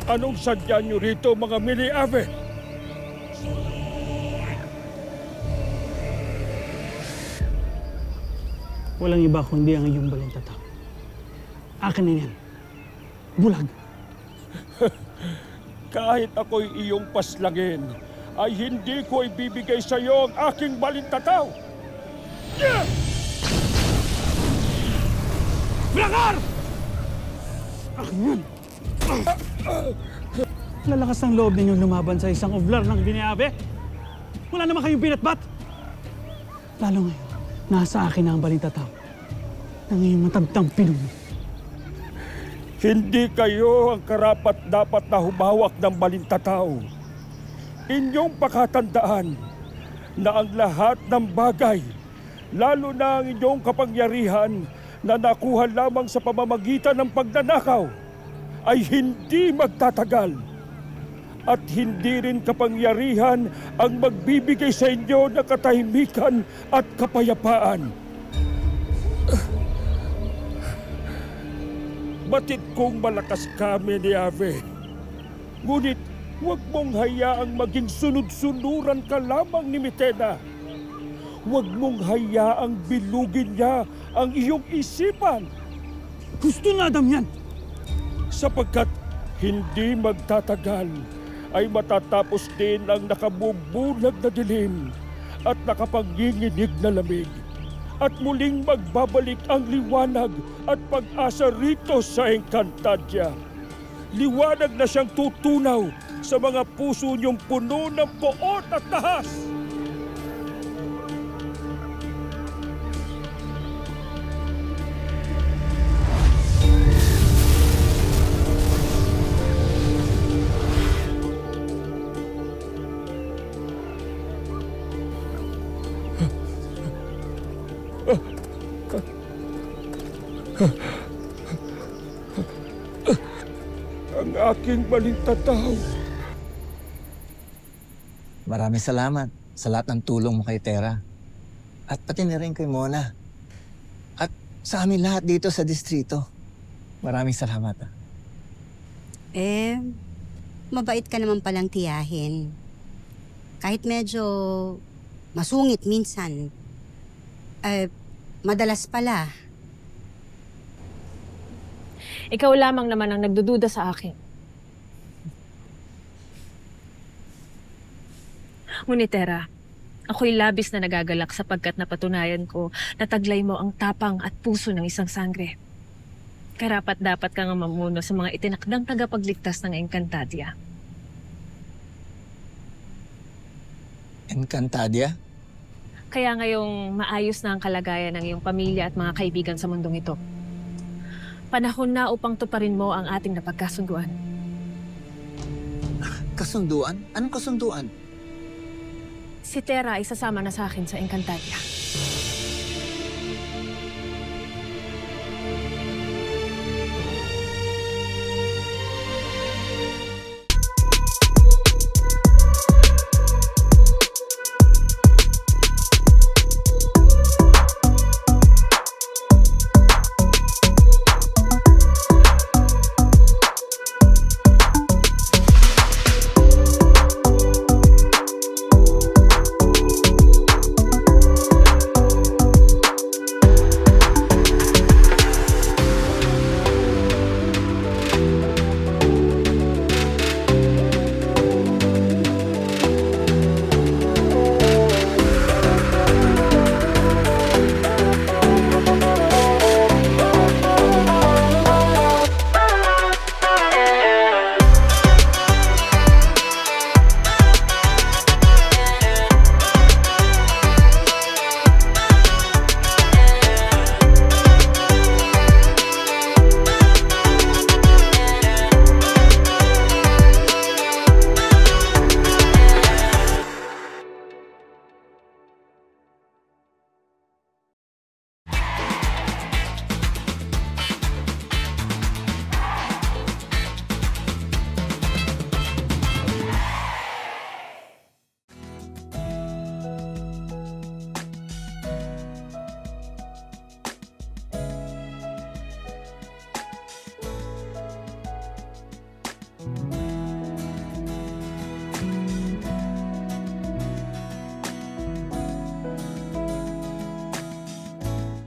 Anong sadya niyo rito, mga Mili-Ave? Walang iba kundi ang iyong balintataw. Akin na yan. Bulag. Kahit ako'y iyong paslangin, ay hindi ko ibibigay sa iyo ang aking balintataw. Brakar! Akin yan. Lalakas ng loob ninyong lumaban sa isang ovlar ng Mili-Ave. Wala naman kayong binatbat. Lalo ngayon, nasa akin na ang balintataw ng iyong matagtang pinuno. Hindi kayo ang karapat-dapat na humawak ng balintataw. Inyong pakatandaan na ang lahat ng bagay, lalo na ang inyong kapangyarihan na nakuha lamang sa pamamagitan ng pagnanakaw, ay hindi magtatagal. At hindi rin kapangyarihan ang magbibigay sa inyo ng katahimikan at kapayapaan. Batid kong malakas ka, Mili-Ave. Ngunit huwag mong hayaang maging sunod-sunuran ka lamang ni Mitena. Huwag mong hayaang bilugin niya ang iyong isipan. Gusto na Adam yan! Sapagkat hindi magtatagal ay matatapos din ang nakabubulag na dilim at nakapanginginig na lamig. At muling magbabalik ang liwanag at pag-asa rito sa Encantadia. Liwanag na siyang tutunaw sa mga puso niyong puno ng poot at tahas. Ang aking balintataw. Maraming salamat sa lahat ng tulong mo kay Tera. At pati na rin kay Mona. At sa amin lahat dito sa distrito. Maraming salamat. Mabait ka naman palang tiyahin. Kahit medyo masungit minsan, madalas pala. Ikaw lamang naman ang nagdududa sa akin. Ngunit Tera, ako'y labis na nagagalak sapagkat napatunayan ko na taglay mo ang tapang at puso ng isang sangre. Karapat-dapat kang mamuno sa mga itinakdang tagapagligtas ng Encantadia. Encantadia? Kaya ngayong maayos na ang kalagayan ng iyong pamilya at mga kaibigan sa mundong ito. Panahon na upang tuparin mo ang ating napagkasunduan. Kasunduan? Anong kasunduan? Si Tera ay sasama na sa akin sa Encantadia.